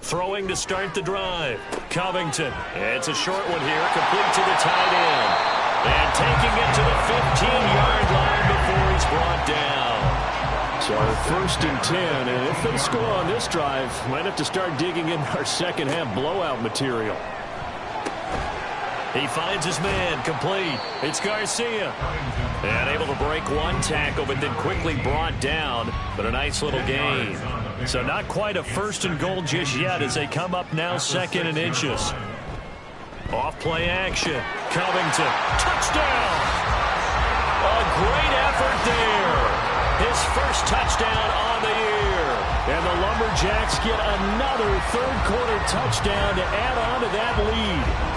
Throwing to start the drive. Covington. It's a short one here, complete to the tight end. And taking it to the 15-yard line before he's brought down. So 1st and 10, and if they score on this drive, might have to start digging in our second half blowout material. He finds his man, complete. It's Garcia. And able to break one tackle, but then quickly brought down. But a nice little gain. So not quite a 1st and goal just yet as they come up now 2nd and inches. Off play action. Covington. Touchdown. A great effort there. His first touchdown on the year. And the Lumberjacks get another 3rd quarter touchdown to add on to that lead.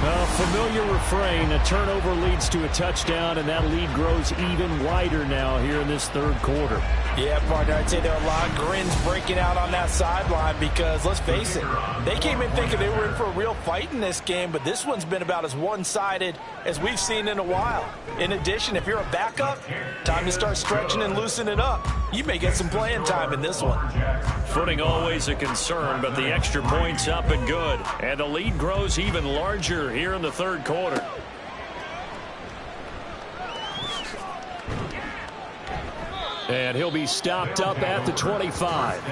A familiar refrain, a turnover leads to a touchdown, and that lead grows even wider now here in this 3rd quarter. Yeah, partner, I'd say there are a lot of grins breaking out on that sideline because, let's face it, they came in thinking they were in for a real fight in this game, but this one's been about as one-sided as we've seen in a while. In addition, if you're a backup, time to start stretching and loosening it up. You may get some playing time in this one. Footing always a concern, but the extra point's up and good. And the lead grows even larger here in the 3rd quarter. And he'll be stopped up at the 25.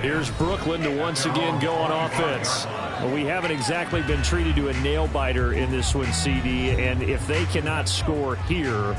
Here's Brooklyn to once again go on offense. Well, we haven't exactly been treated to a nail-biter in this one, CD, and if they cannot score here,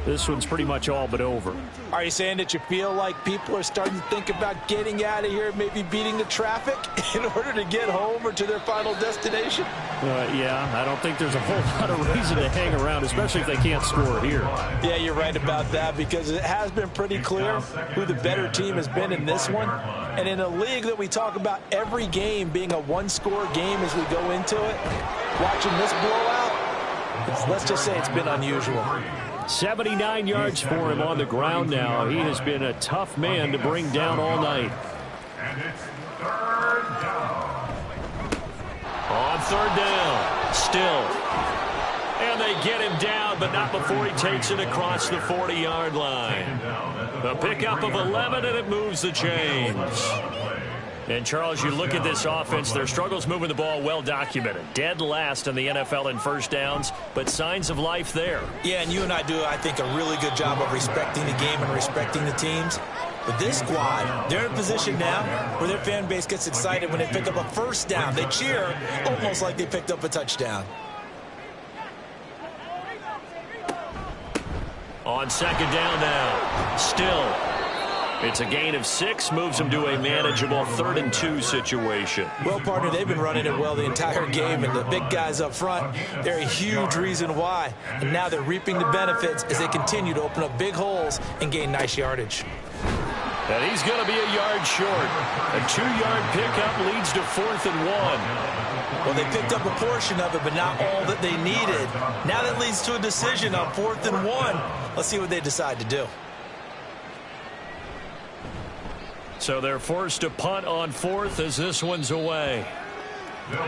this one's pretty much all but over. Are you saying that you feel like people are starting to think about getting out of here, maybe beating the traffic in order to get home or to their final destination? Yeah, I don't think there's a whole lot of reason to hang around, especially if they can't score here. Yeah, you're right about that because it has been pretty clear who the better team has been in this one. And in a league that we talk about every game being a one-score game as we go into it, watching this blowout, let's just say it's been unusual. 79 yards for him on the ground now. He has been a tough man to bring down all night. And it's 3rd down. On 3rd down, still. And they get him down, but not before he takes it across the 40-yard line. A pickup of 11, and it moves the chains. And, Charles, you look at this offense, their struggles moving the ball well documented. Dead last in the NFL in first downs, but signs of life there. Yeah, and you and I do, I think, a really good job of respecting the game and respecting the teams. But this squad, they're in a position now where their fan base gets excited when they pick up a 1st down. They cheer almost like they picked up a touchdown. On 2nd down now, still. It's a gain of 6, moves them to a manageable 3rd and 2 situation. Well, partner, they've been running it well the entire game, and the big guys up front, they're a huge reason why. And now they're reaping the benefits as they continue to open up big holes and gain nice yardage. And he's going to be a yard short. A 2-yard pickup leads to 4th and 1. Well, they picked up a portion of it, but not all that they needed. Now that leads to a decision on 4th and 1. Let's see what they decide to do. So they're forced to punt on 4th as this one's away.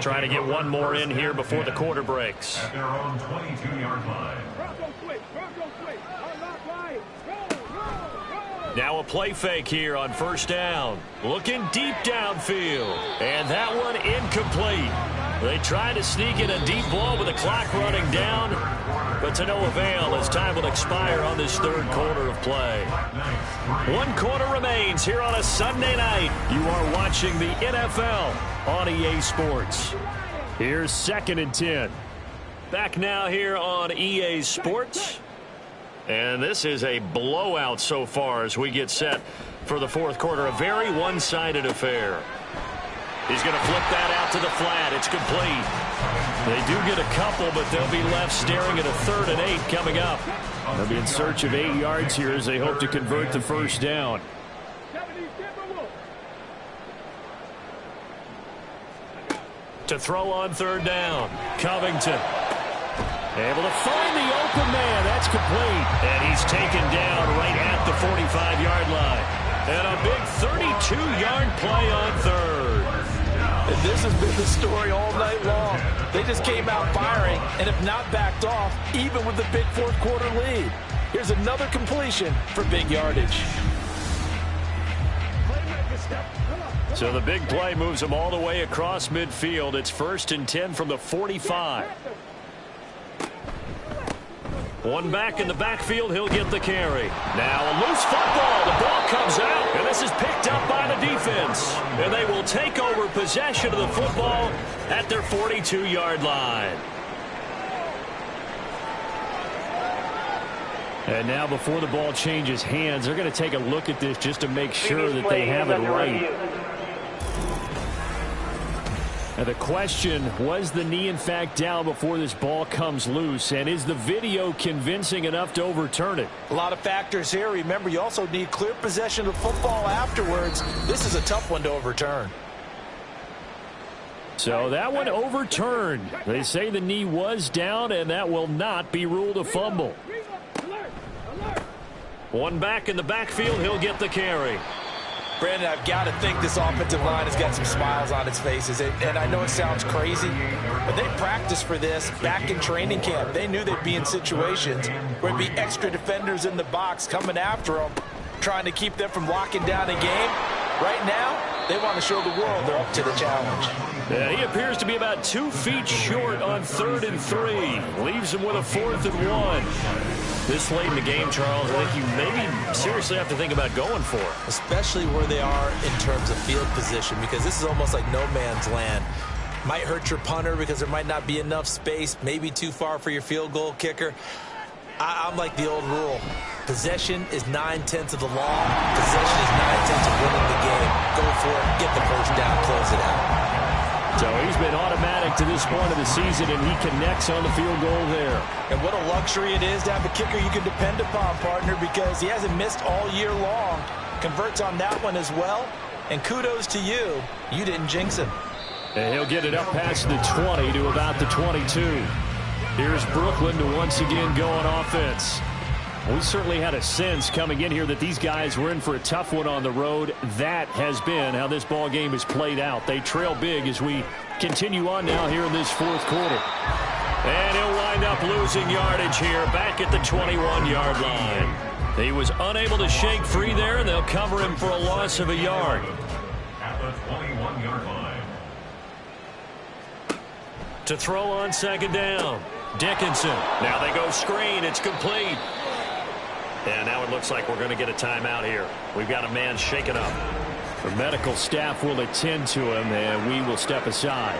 Trying to get one more in here before the quarter breaks. At their own 22-yard line. Now a play fake here on 1st down. Looking deep downfield. And that one incomplete. They try to sneak in a deep ball with the clock running down, but to no avail as time will expire on this 3rd quarter of play. 1 quarter remains here on a Sunday night. You are watching the NFL on EA Sports. Here's 2nd and 10. Back now here on EA Sports. And this is a blowout so far as we get set for the 4th quarter. A very one-sided affair. He's going to flip that out to the flat. It's complete. They do get a couple, but they'll be left staring at a 3rd and 8 coming up. They'll be in search of 8 yards here as they hope to convert the 1st down. To throw on 3rd down, Covington. Able to find the open man. That's complete. And he's taken down right at the 45-yard line. And a big 32-yard play on 3rd. and this has been the story all night long. They just came out firing and have not backed off, even with the big fourth-quarter lead. Here's another completion for big yardage. So the big play moves them all the way across midfield. It's 1st and 10 from the 45. One back in the backfield, he'll get the carry. Now a loose football. The ball comes out, and this is picked up by the defense. And they will take over possession of the football at their 42-yard line. And now before the ball changes hands, they're going to take a look at this just to make sure that they have it right. Now the question, was the knee in fact down before this ball comes loose? And is the video convincing enough to overturn it? A lot of factors here. Remember, you also need clear possession of football afterwards. This is a tough one to overturn. So that one overturned. They say the knee was down, and that will not be ruled a fumble. One back in the backfield, he'll get the carry. Brandon, I've got to think this offensive line has got some smiles on its faces. And I know it sounds crazy, but they practiced for this back in training camp. They knew they'd be in situations where there'd be extra defenders in the box coming after them, trying to keep them from locking down a game. Right now, they want to show the world they're up to the challenge. Yeah, he appears to be about 2 feet short on 3rd and 3. Leaves him with a 4th and 1. This late in the game, Charles, I think you maybe seriously have to think about going for it. Especially where they are in terms of field position, because this is almost like no man's land. Might hurt your punter because there might not be enough space, maybe too far for your field goal kicker. I'm like the old rule. Possession is 9/10 of the law. Possession is 9/10 of winning the game. Go for it, get the first down, close it out. So he's been automatic to this point of the season, and he connects on the field goal there. And what a luxury it is to have a kicker you can depend upon, partner, because he hasn't missed all year long. Converts on that one as well. And kudos to you. You didn't jinx him. And he'll get it up past the 20 to about the 22. Here's Brooklyn to once again go on offense. We certainly had a sense coming in here that these guys were in for a tough one on the road. That has been how this ball game is played out. They trail big as we continue on now here in this 4th quarter. And he'll wind up losing yardage here back at the 21-yard line. He was unable to shake free there, and they'll cover him for a loss of a yard. At the 21-yard line. To throw on 2nd down. Dickinson. Now they go screen. It's complete. And now it looks like we're going to get a timeout here. We've got a man shaken up. The medical staff will attend to him, and we will step aside.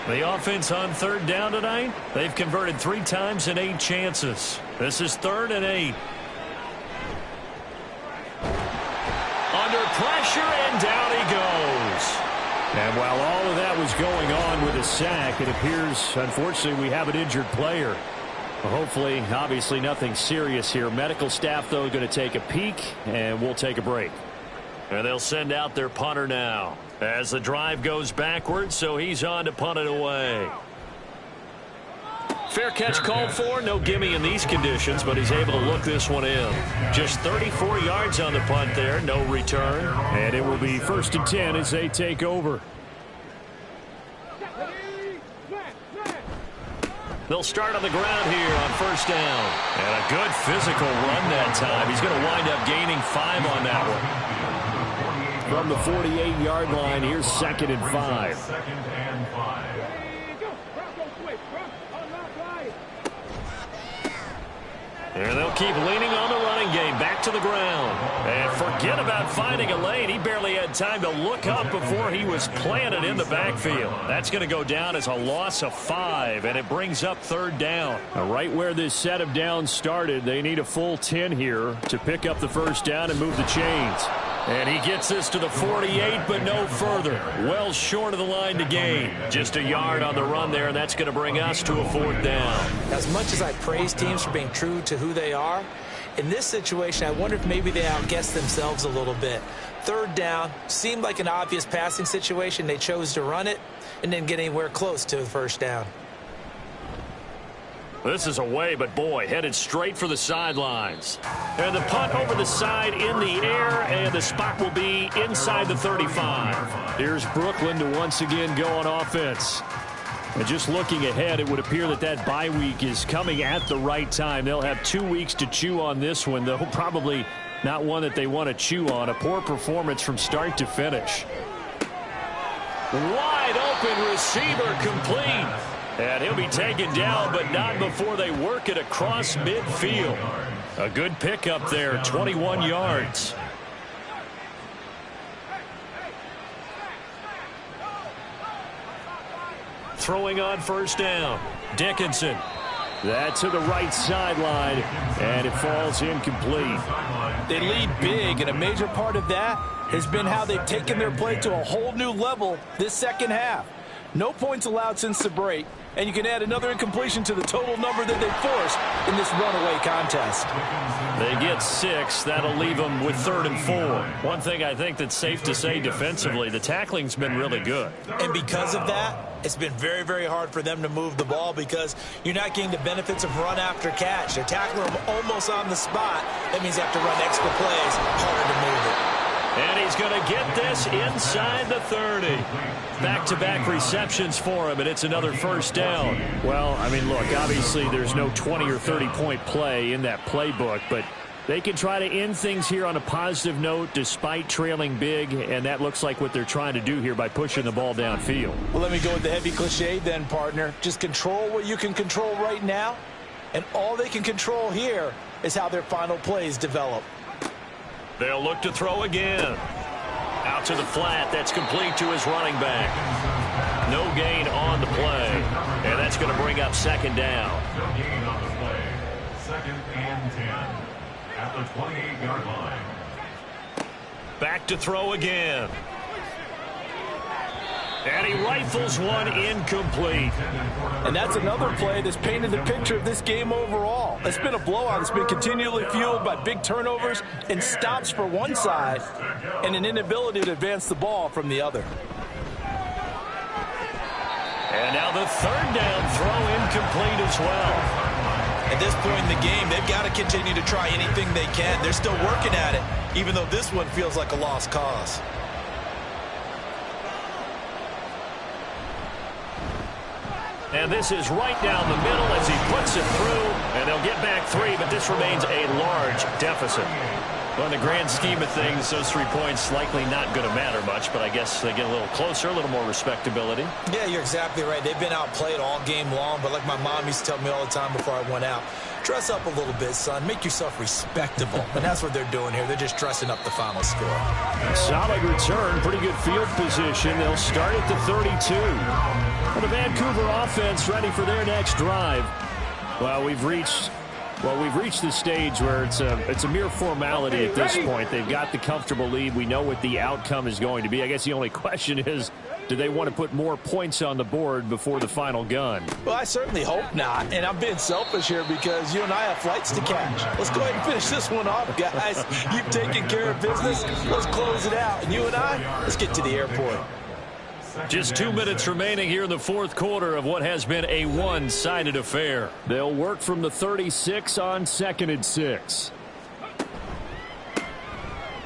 The offense on 3rd down tonight, they've converted 3 times in 8 chances. This is 3rd and 8. Under pressure, and down he goes. And while all of that was going on with a sack, it appears, unfortunately, we have an injured player. Hopefully, obviously, nothing serious here. Medical staff, though, going to take a peek, and we'll take a break. And they'll send out their punter now as the drive goes backwards, so he's on to punt it away. Fair catch called for. No gimme in these conditions, but he's able to look this one in. Just 34 yards on the punt there. No return. And it will be 1st and 10 as they take over. They'll start on the ground here on 1st down. And a good physical run that time. He's going to wind up gaining 5 on that one. From the 48-yard line, here's 2nd and 5. 2nd and 5. And they'll keep leaning on the running game. Back to the ground. And forget about finding a lane. He barely had time to look up before he was planted in the backfield. That's going to go down as a loss of 5, and it brings up 3rd down. Right where this set of downs started, they need a full 10 here to pick up the 1st down and move the chains. And he gets this to the 48, but no further. Well short of the line to gain. Just a yard on the run there, and that's going to bring us to a 4th down. As much as I praise teams for being true to who they are, in this situation, I wonder if maybe they outguessed themselves a little bit. 3rd down seemed like an obvious passing situation. They chose to run it and didn't get anywhere close to the 1st down. This is away, but boy, headed straight for the sidelines. And the punt over the side in the air, and the spot will be inside the 35. Here's Brooklyn to once again go on offense. And just looking ahead, it would appear that that bye week is coming at the right time. They'll have 2 weeks to chew on this one, though probably not one that they want to chew on. A poor performance from start to finish. Wide open receiver complete. And he'll be taken down, but not before they work it across midfield. A good pickup there, 21 yards. Throwing on first down. Dickinson. That to the right sideline, and it falls incomplete. They lead big, and a major part of that has been how they've taken their play to a whole new level this second half. No points allowed since the break, and you can add another incompletion to the total number that they forced in this runaway contest. They get 6. That'll leave them with 3rd and 4. One thing I think that's safe to say defensively, the tackling's been really good. And because of that, it's been very, very hard for them to move the ball because you're not getting the benefits of run after catch. They're tackling them almost on the spot. That means they have to run extra plays, harder to move it. And he's going to get this inside the 30. Back-to-back receptions for him, and it's another first down. Well, I mean, look, obviously there's no 20 or 30-point play in that playbook, but they can try to end things here on a positive note despite trailing big, and that looks like what they're trying to do here by pushing the ball downfield. Well, let me go with the heavy cliche then, partner. Just control what you can control right now, and all they can control here is how their final plays develop. They'll look to throw again. Out to the flat. That's complete to his running back. No gain on the play. And that's going to bring up second down. No gain on the play. 2nd and 10 at the 28-yard line. Back to throw again. And he rifles one incomplete. And that's another play that's painted the picture of this game overall. It's been a blowout. It's been continually fueled by big turnovers and stops for one side and an inability to advance the ball from the other. And now the 3rd down throw incomplete as well. At this point in the game, they've got to continue to try anything they can. They're still working at it, even though this one feels like a lost cause. And this is right down the middle as he puts it through. And they'll get back 3, but this remains a large deficit. Well, in the grand scheme of things, those 3 points likely not going to matter much, but I guess they get a little closer, a little more respectability. Yeah, you're exactly right. They've been outplayed all game long, but like my mom used to tell me all the time before I went out, dress up a little bit, son. Make yourself respectable. And that's what they're doing here. They're just dressing up the final score. Solid return, pretty good field position. They'll start at the 32. Well, the Vancouver offense ready for their next drive. Well, we've reached the stage where it's a mere formality at this point. They've got the comfortable lead. We know what the outcome is going to be. I guess the only question is, do they want to put more points on the board before the final gun? Well, I certainly hope not. And I'm being selfish here because you and I have flights to catch. Let's go ahead and finish this one off, guys. You've taken care of business. Let's close it out. And you and I, let's get to the airport. Just 2 minutes remaining here in the 4th quarter of what has been a one-sided affair. They'll work from the 36 on 2nd and 6.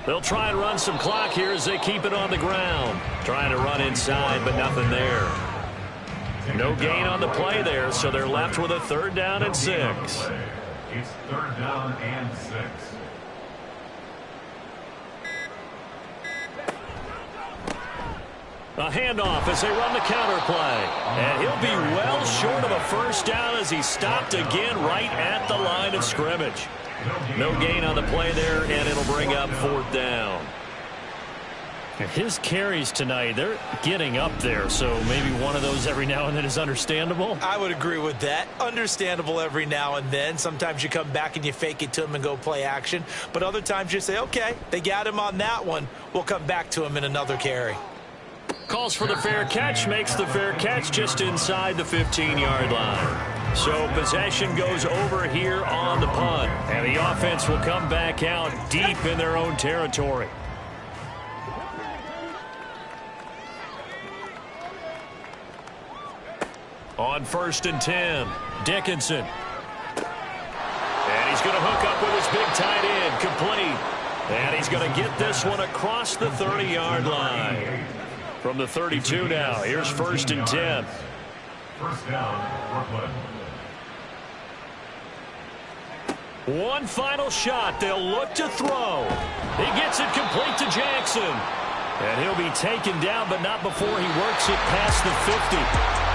They'll try and run some clock here as they keep it on the ground. Trying to run inside, but nothing there. No gain on the play there, so they're left with a 3rd down and 6. It's 3rd down and 6. A handoff as they run the counter play. And he'll be well short of a first down as he's stopped again right at the line of scrimmage. No gain on the play there, and it'll bring up 4th down. His carries tonight, they're getting up there, so maybe one of those every now and then is understandable. I would agree with that. Understandable every now and then. Sometimes you come back and you fake it to him and go play action. But other times you say, okay, they got him on that one. We'll come back to him in another carry. Calls for the fair catch, makes the fair catch just inside the 15-yard line. So possession goes over here on the punt. And the offense will come back out deep in their own territory. On 1st and 10, Dickinson going to hook up with his big tight end, complete. And he's going to get this one across the 30-yard line. From the 32 now, here's 1st and 10. First down, Brooklyn. One final shot. They'll look to throw. He gets it complete to Jackson. And he'll be taken down, but not before he works it past the 50.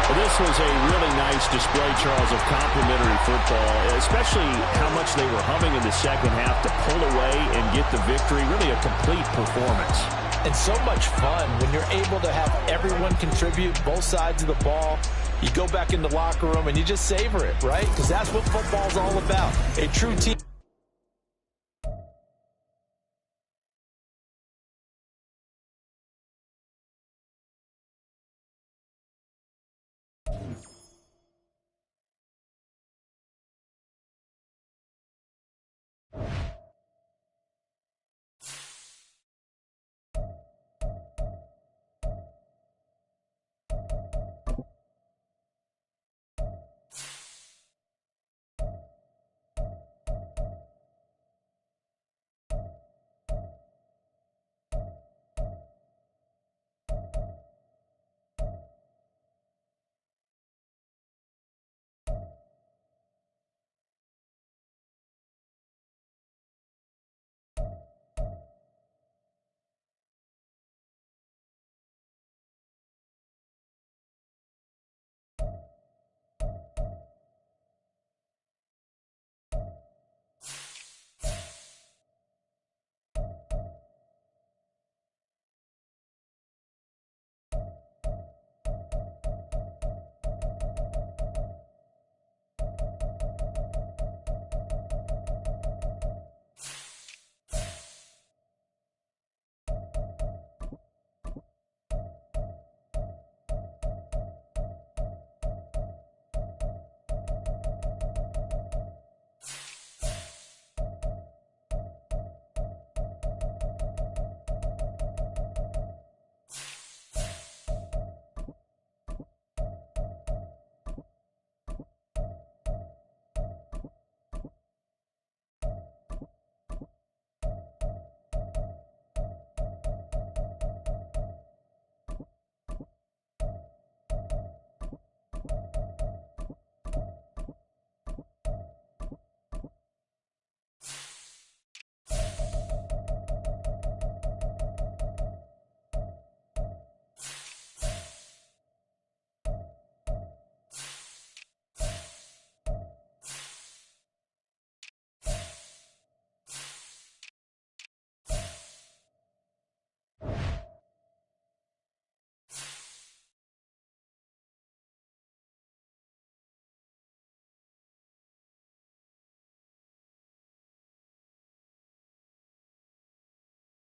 Well, this was a really nice display, Charles, of complimentary football, especially how much they were humming in the second half to pull away and get the victory. Really a complete performance. And so much fun when you're able to have everyone contribute, both sides of the ball. You go back in the locker room and you just savor it, right? Because that's what football's all about. A true team.